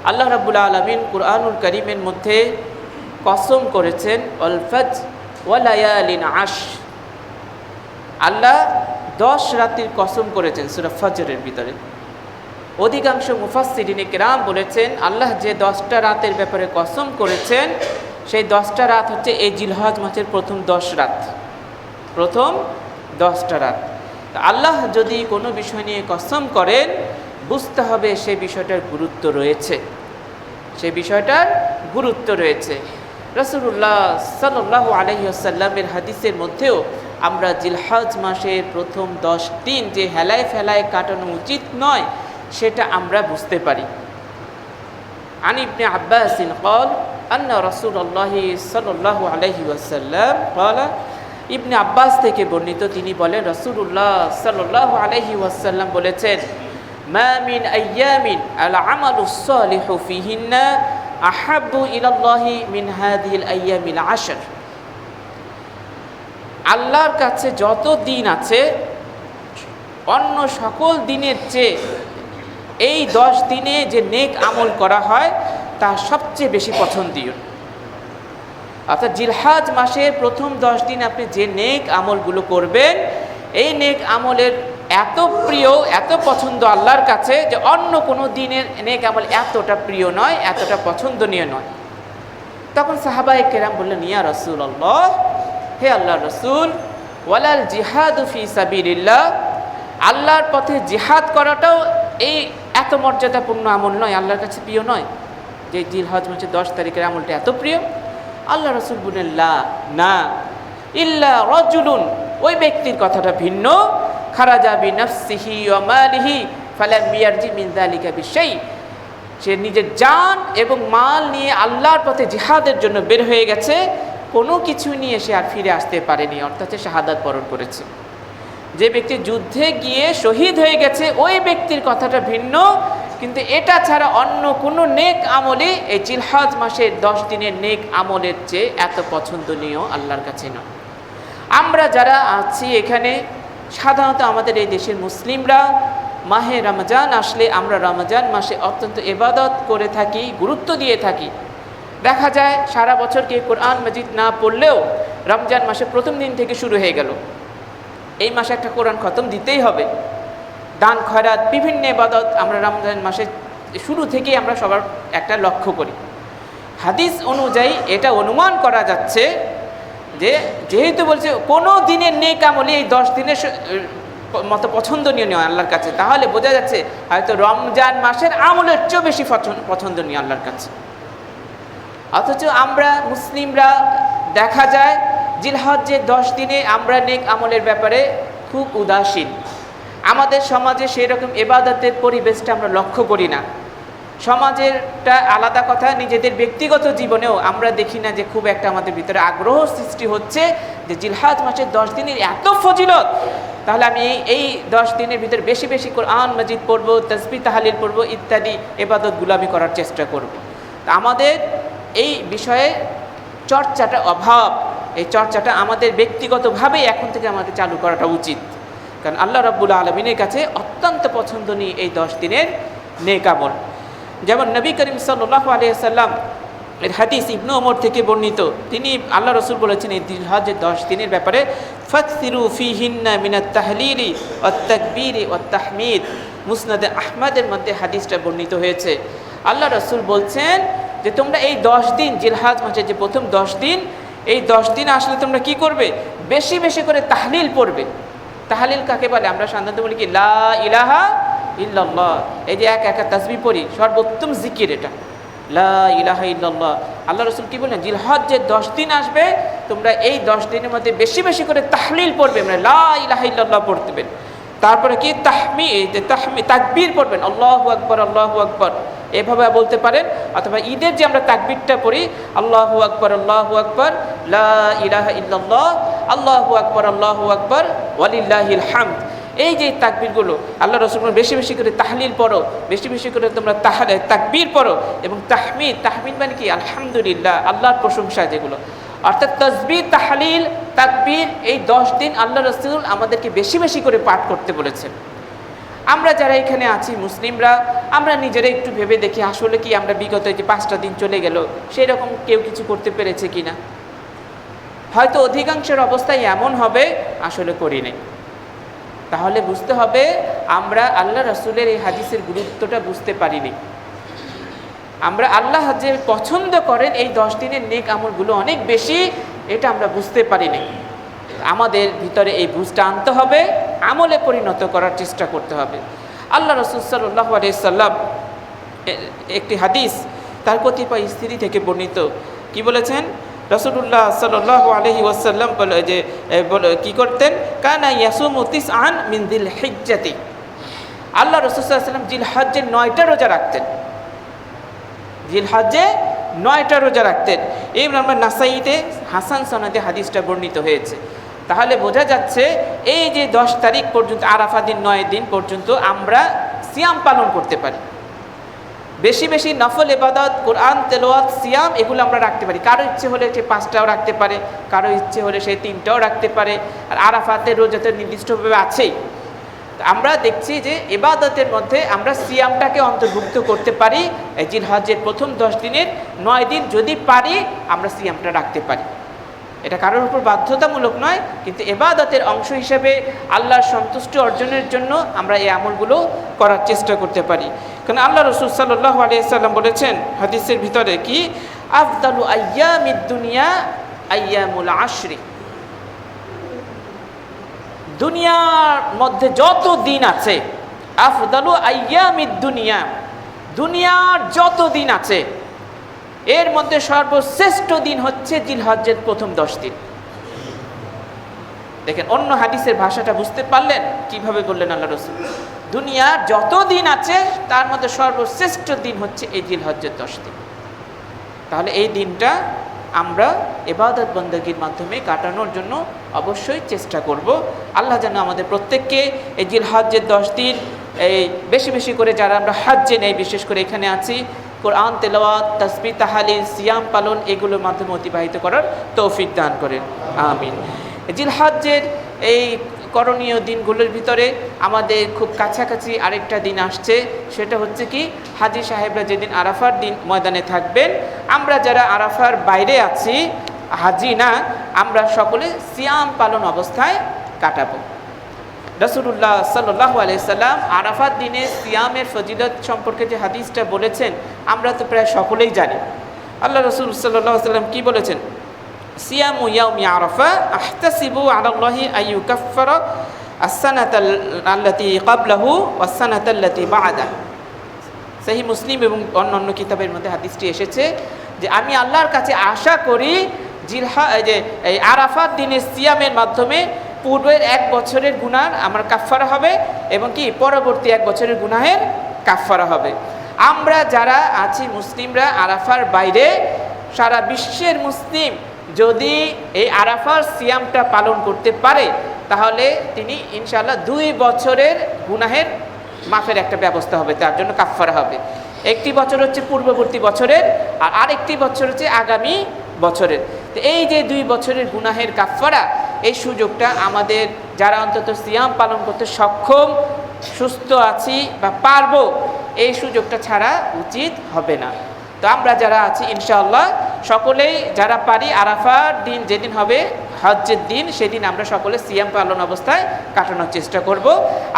আল্লাহ রাব্বুল আলামিন কুরআনুল কারীমের মধ্যে কসম করেছেন আল ফাজর ওয়া লায়ালিন আশর, আল্লাহ 10 রাতের কসম করেছেন সূরা ফজরের ভিতরে। অধিকাংশ মুফাসসিরিনে কেরাম বলেছেন আল্লাহ যে 10টা রাতের ব্যাপারে কসম করেছেন সেই 10টা রাত হচ্ছে এই জিলহজ মাসের প্রথম 10 রাত, প্রথম 10টা রাত। আল্লাহ যদি কোনো বিষয় নিয়ে কসম করেন বুঝতে হবে সেই বিষয়টার গুরুত্ব রয়েছে, সেই বিষয়টার গুরুত্ব রয়েছে। রাসূলুল্লাহ সাল্লাল্লাহু আলাইহি ওয়াসাল্লামের হাদিসের মধ্যেও আমরা জিলহজ মাসের প্রথম 10 দিন যে হেলায় ফেলায় কাটানো উচিত নয় সেটা আমরা বুঝতে পারি। আন ইবনে আব্বাস قال أن رسول الله صلى الله عليه وسلم قال, ইবনে আব্বাস থেকে বর্ণিত তিনি বলেন রাসূলুল্লাহ সাল্লাল্লাহু আলাইহি ওয়াসাল্লাম বলেছেন মা মিন আইয়ামিন আল আমালুস সালিহু ফিহিন্না আহাব্বু ইলাল্লাহি মিন হাযিহিল আইয়ামিল আশর, আল্লাহর কাছে যত দিন আছে অন্য সকল দিনের চেয়ে এই 10 দিনে যে নেক আমল করা হয় তা সবচেয়ে বেশি পছন্দনীয়। অর্থাৎ জিলহজ মাসের প্রথম 10 দিন আপনি যে নেক আমলগুলো করবেন এই নেক আমলের এত প্রিয়, এত পছন্দ আল্লাহর কাছে যে অন্য কোনো দিনের নেক আমল এতটা প্রিয় নয়, এতটা পছন্দনীয় নয়। তখন সাহাবায়ে কেরাম বললেন ইয়া রাসূলুল্লাহ, হে আল্লাহর রাসূল, ওয়ালাল জিহাদু ফি সাবিলিল্লাহ, আল্লাহর পথে জিহাদ করাটাও এই এত মর্যাদাপূর্ণ আমল নয়, আল্লাহর কাছে প্রিয় নয় যে জিলহজ মাসের 10 তারিখের আমলটা এত প্রিয়? আল্লাহ রাসূল বললেন লা, না, ইল্লা রাজুলুন, ওই ব্যক্তির কথাটা ভিন্ন, খারাজা বিনাফসিহি ওয়া মালিহি ফালাম ইয়ারজি মিন যালিকা বিশাই, সে নিজের জান এবং মাল নিয়ে আল্লাহর পথে জিহাদের জন্য বের হয়ে গেছে, কোনো কিছু নিয়ে সে আর ফিরে আসতে পারেনি, অর্থাৎ শাহাদাত বরণ করেছে। যে ব্যক্তি যুদ্ধে গিয়ে শহীদ হয়ে গেছে ওই ব্যক্তির কথাটা ভিন্ন, কিন্তু এটা ছাড়া অন্য কোনো নেক আমলই এই জিলহজ মাসের 10 দিনের নেক আমলের চেয়ে এত পছন্দনীয় আল্লাহর কাছে নয়। আমরা যারা আছি এখানে সাধারণত আমাদের এই দেশের মুসলিমরা মাহে রমজান আসলে আমরা রমজান মাসে অত্যন্ত ইবাদত করে থাকি, গুরুত্ব দিয়ে থাকি। দেখা যায় সারা বছর কেউ কোরআন মাজিদ না পড়লেও রমজান মাসে প্রথম দিন থেকে শুরু হয়ে গেল, এই মাসে একটা কোরআন খতম দিতেই হবে। দান খয়রাত বিভিন্ন ইবাদত আমরা রমজান মাসে শুরু থেকেই আমরা সবার একটা লক্ষ্য করি। হাদিস অনুযায়ী এটা অনুমান করা যাচ্ছে যে যেহেতু বলছে কোনো দিনের নেক আমলই এই 10 দিনের মতো পছন্দনীয় নয় আল্লাহর কাছে, তাহলে বোঝা যাচ্ছে হয়তো রমজান মাসের আমলের চেয়েও বেশি পছন্দনীয় আল্লাহর কাছে। অথচ আমরা মুসলিমরা দেখা যায় জিলহজের 10 দিনে আমরা নেক আমলের ব্যাপারে খুব উদাসীন। আমাদের সমাজে সেই রকম ইবাদতের পরিবেশটা আমরা লক্ষ্য করি না। সমাজেরটা আলাদা কথা, নিজেদের ব্যক্তিগত জীবনেও আমরা দেখি না যে খুব একটা আমাদের ভিতরে আগ্রহ সৃষ্টি হচ্ছে যে জিলহজ মাসের 10 দিনের এত ফজিলত, তাহলে আমি এই 10 দিনের ভিতরে বেশি বেশি কোরআন মাজিদ পড়বো, তাসবিহ তাহলিল পড়বো, ইত্যাদি ইবাদতগুলো আমি করার চেষ্টা করব। আমাদের এই বিষয়ে চর্চাটা অভাব, এই চর্চাটা আমাদের ব্যক্তিগতভাবেই এখন থেকে আমাদের চালু করাটা উচিত। কারণ আল্লাহ রাব্বুল আলামিনের কাছে অত্যন্ত পছন্দনীয় এই 10 দিনের নেক আমল। যেমন নবী করিম সাল্লাল্লাহু আলাইহি ওয়াসাল্লাম এর হাদিস ইবনে ওমর থেকে বর্ণিত, তিনি আল্লাহ রাসূল বলেছেন এই জিলহজের 10 দিনের ব্যাপারে ফাকসিরু ফিহিন্না মিনাত তাহলিলি ওয়াত তাকবীরি ওয়াত তাহমিদ। মুসনাদে আহমদের মধ্যে হাদিসটা বর্ণিত হয়েছে। আল্লাহ রাসূল বলছেন যে তোমরা এই 10 দিন জিলহজ মাসের যে প্রথম 10 দিন, এই 10 দিন আসলে তোমরা কি করবে? বেশি বেশি করে তাহলিল পড়বে। তাহলিল কাকে বলে? আমরা সাধারণত বলি কি লা ইলাহা ইল্লাল্লাহ, এই যে এক একা তাসবিহ পড়ি, সর্বোত্তম জিকির এটা লা ইলাহা ইল্লাল্লাহ। আল্লাহ রাসূল কি বলেন? জিলহজের 10 দিন আসবে, তোমরা এই 10 দিনের মধ্যে বেশি বেশি করে তাহলিল পড়বে, মানে লা ইলাহা ইল্লাল্লাহ পড়তেবেন। তারপরে কি তাকবীর পড়বেন, আল্লাহু আকবার আল্লাহু আকবার এভাবে বলতে পারেন। অথবা ঈদের যে আমরা তাকবীরটা পড়ি আল্লাহু আকবার লা ইলাহা ইল্লাল্লাহ আল্লাহু আকবার ওয়ালিল্লাহিল হামদ, এই যে তাকবীরগুলো আল্লাহ রাসূল বেশি বেশি করে তাহলিল পড়ো, বেশি বেশি করে তোমরা তাকবীর পড়ো। এবং তাহমিদ মানে কি? আলহামদুলিল্লাহ, আল্লাহর প্রশংসা যেগুলো, অর্থাৎ তাসবিহ তাহলিল তাকবীর এই 10 দিন আল্লাহ রাসূল আমাদেরকে বেশি বেশি করে পাঠ করতে বলেছেন। আমরা যারা এখানে আছি মুসলিমরা, আমরা নিজেরা একটু ভেবে দেখি আসলে কি আমরা বিগত যে 5টা দিন চলে গেল সেই রকম কেউ কিছু করতে পেরেছে কিনা। হয়তো অধিকাংশের অবস্থায় এমন হবে আসলে করি নাই। তাহলে বুঝতে হবে আমরা আল্লাহ রাসূলের এই হাদিসের গুরুত্বটা বুঝতে পারিনি। আমরা আল্লাহ যে পছন্দ করেন এই 10 দিনের নেক আমলগুলো অনেক বেশি, এটা আমরা বুঝতে পারিনি। আমাদের ভিতরে এই বুঝটা আনতে হবে, আমলে পরিণত করার চেষ্টা করতে হবে। আল্লাহ রাসূল সাল্লাল্লাহু আলাইহি সাল্লাম একটি হাদিস তার কতিপয় স্ত্রী থেকে বর্ণিত, কি বলেছেন? রাসূলুল্লাহ সাল্লাল্লাহু আলাইহি ওয়াসাল্লাম কি করতেন? কানা ইয়াসুমু তিসআন মিন যিল হিজ্জাতি। আল্লাহ রাসূল সাল্লাল্লাহু আলাইহি ওয়াসাল্লাম জিলহজ্জে 9টা রোজা রাখতেন। জিলহজ্জে 9টা রোজা রাখতেন। ইবনে নাসাইতে হাসান সনদে হাদিসটা বর্ণিত হয়েছে। তাহলে বোঝা যাচ্ছে এই যে 10 তারিখ পর্যন্ত, আরাফা দিন 9 দিন পর্যন্ত আমরা সিয়াম পালন করতে পারি। বেশি বেশি নফল ইবাদত, কোরআন তেলাওয়াত, সিয়াম এগুলো আমরা রাখতে পারি। কারো ইচ্ছে হলে সে 5টাও রাখতে পারে, কারো ইচ্ছে হলে সে 3টাও রাখতে পারে। আর আরাফাতের রোজাতে নির্দিষ্টভাবে আছেই। আমরা দেখছি যে ইবাদতের মধ্যে আমরা সিয়ামটাকে অন্তর্ভুক্ত করতে পারি। এই জিলহজ্জের প্রথম 10 দিনের 9 দিন যদি পারি আমরা সিয়ামটা রাখতে পারি। এটা কারোর উপর বাধ্যতামূলক নয়, কিন্তু ইবাদতের অংশ হিসেবে আল্লাহর সন্তুষ্টি অর্জনের জন্য আমরা এই আমলগুলো করার চেষ্টা করতে পারি। কারণ আল্লাহ রাসূল সাল্লাল্লাহু আলাইহি সাল্লাম বলেছেন হাদিসের ভিতরে, কি আফদালু আইয়ামিদ দুনিয়া আইয়ামুল আশরি। দুনিয়ার মধ্যে যত দিন আছে, আফদালু আইয়ামিদ দুনিয়া, দুনিয়ার যত দিন আছে এর মধ্যে সর্বশ্রেষ্ঠ দিন হচ্ছে জিলহজ্জের প্রথম 10 দিন। দেখেন অন্য হাদিসের ভাষাটা বুঝতে পারলেন কিভাবে বললেন আল্লাহ রাসূল? দুনিয়ার যত দিন আছে তার মধ্যে সর্বশ্রেষ্ঠ দিন হচ্ছে এই জিলহজ্জের 10 দিন। তাহলে এই দিনটা আমরা ইবাদত বندگির মাধ্যমে কাটানোর জন্য অবশ্যই চেষ্টা করব। আল্লাহ যেন আমাদের প্রত্যেককে এই জিলহজ্জের 10 দিন এই বেশি বেশি করে, যারা আমরা হজ্জে নেই, বিশেষ করে এখানে আছি, কোরআন তেলাওয়াত, তাসবিহ, তাহলিল, সিয়াম পালন এগুলোর মাধ্যমে অতিবাহিত করার তৌফিক দান করেন, আমিন। জিলহজ্জের এই করণীয় দিনগুলোর ভিতরে আমাদের খুব কাছাকাছি আরেকটা দিন আসছে, সেটা হচ্ছে কি হাজী সাহেবরা যেদিন আরাফার দিন ময়দানে থাকবেন, আমরা যারা আরাফার বাইরে আছি, হাজী না, আমরা সকলে সিয়াম পালন অবস্থায় কাটাবো। রাসূলুল্লাহ সাল্লাল্লাহু আলাইহি সাল্লাম আরাফাত দিনে সিয়ামের ফজিলত সম্পর্কে যে হাদিসটা বলেছেন আমরা তো প্রায় সকলেই জানি। আল্লাহ রাসূল সাল্লাল্লাহু আলাইহি সাল্লাম কি বলেছেন? সিয়ামু ইয়াউমি আরাফা আহতাসিবু আলাল্লাহি আইয়ুকাফফারা আস-সানাতা আল্লাতী ক্বাবলাহু ওয়াস-সানাতা আল্লাতী বা'দাহু। সহিহ মুসলিম এবং অন্যান্য কিতাবের মধ্যে হাদিসটি এসেছে যে আমি আল্লাহর কাছে আশা করি এই আরাফাত দিনের সিয়ামের মাধ্যমে পূর্বের 1 বছরের গুনাহ আমার কাফফারা হবে এবং কি পরবর্তী 1 বছরের গুনাহের কাফফারা হবে। আমরা যারা আছি মুসলিমরা আরাফার বাইরে, সারা বিশ্বের মুসলিম যদি এই আরাফার সিয়ামটা পালন করতে পারে তাহলে তিনি ইনশাআল্লাহ 2 বছরের গুনাহের মাফের একটা ব্যবস্থা হবে, তার জন্য কাফফারা হবে। একটি বছর হচ্ছে পূর্ববর্তী বছরের, আর আরেকটি বছর হচ্ছে আগামী বছরের। তো এই যে 2 বছরের গুনাহের কাফফারা, এই সুযোগটা আমাদের যারা অন্তত সিয়াম পালন করতে সক্ষম, সুস্থ আছি বা পারবো, এই সুযোগটা ছাড়া উচিত হবে না। তো আমরা যারা আছি ইনশাআল্লাহ সকলেই যারা পারি আরাফার দিন যেদিন হবে হজ্জের দিন, সেদিন আমরা সকলে সিয়াম পালন অবস্থায় কাটানোর চেষ্টা করব।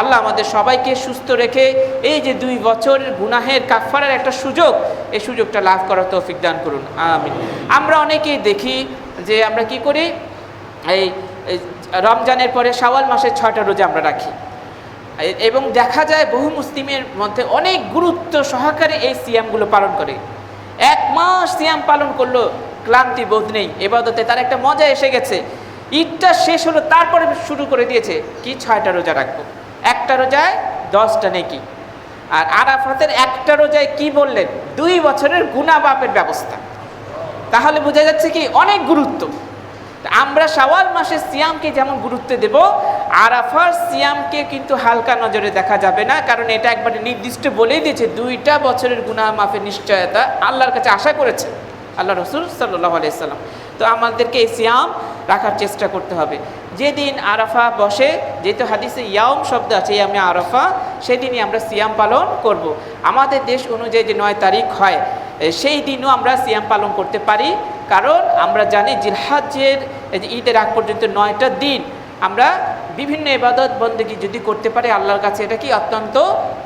আল্লাহ আমাদের সবাইকে সুস্থ রেখে এই যে 2 বছরের গুনাহের কাফফারার একটা সুযোগ, এই সুযোগটা লাভ করার তৌফিক দান করুন, আমিন। আমরা অনেকেই দেখি যে আমরা কি করি, এই রমজানের পরে শাওয়াল মাসের 6টা রোজা আমরা রাখি, এবং দেখা যায় বহু মুসলিমের মধ্যে অনেক গুরুত্ব সহকারে এই সিয়ামগুলো পালন করে। 1 মাস সিয়াম পালন করলো, ক্লান্তি বোধ নেই, ইবাদতে তার একটা মজা এসে গেছে। ঈদটা শেষ হলো তারপরে শুরু করে দিয়েছে কি 6টা রোজা রাখবো, একটা রোজায় 10টা নেকি। আর আরাফাতের একটা রোজায় কি বললেন? 2 বছরের গুনাহ মাফের ব্যবস্থা। তাহলে বোঝা যাচ্ছে কি অনেক গুরুত্ব। আমরা শাওয়াল মাসের সিয়ামকে যেমন গুরুত্ব দেব, আরাফার সিয়ামকে কিন্তু হালকা নজরে দেখা যাবে না, কারণ এটা একবারে নির্দিষ্ট বলেই দিয়েছে 2টা বছরের গুনাহ মাফের নিশ্চয়তা আল্লাহর কাছে আশা করেছে আল্লাহ রাসূল সাল্লাল্লাহু আলাইহি সাল্লাম। তো আমাদেরকে এই সিয়াম রাখার চেষ্টা করতে হবে। যেদিন আরাফা বসে, যেহেতু হাদিসে ইয়াউম শব্দ আছে, ইয়ামে আরাফা, সেদিনই আমরা সিয়াম পালন করব। আমাদের দেশ অনুযায়ী যে 9 তারিখ হয় সেই দিনও আমরা সিয়াম পালন করতে পারি, কারণ আমরা জানি জিলহজ্জের ঈদের আগ পর্যন্ত 9টা দিন আমরা বিভিন্ন ইবাদত বন্দেগী যদি করতে পারি আল্লাহর কাছে এটা কি অত্যন্ত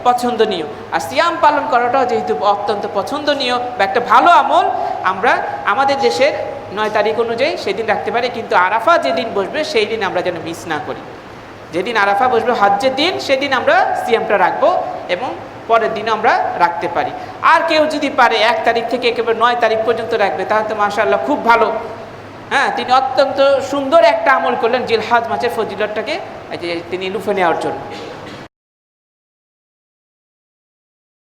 পছন্দনীয়। আর সিয়াম পালন করাটাও যেহেতু অত্যন্ত পছন্দনীয় বা একটা ভালো আমল, আমরা আমাদের দেশের 9 তারিখ অনুযায়ী সেদিন রাখতে পারি। কিন্তু আরাফা যেদিন বসবে সেই দিন আমরা যেন মিস না করি। যেদিন আরাফা বসবে হজ্জের দিন সেদিন আমরা সিয়ামটা রাখবো এবং পরের দিনও আমরা রাখতে পারি। আর কেউ যদি পারে 1 তারিখ থেকে একেবারে 9 তারিখ পর্যন্ত রাখবে তাহলে তো মাশাআল্লাহ খুব ভালো। হ্যাঁ, তিনি অত্যন্ত সুন্দর একটা আমল করলেন জিলহজ মাসের ফজিলতটাকে তিনি লুফে নেওয়ার জন্য।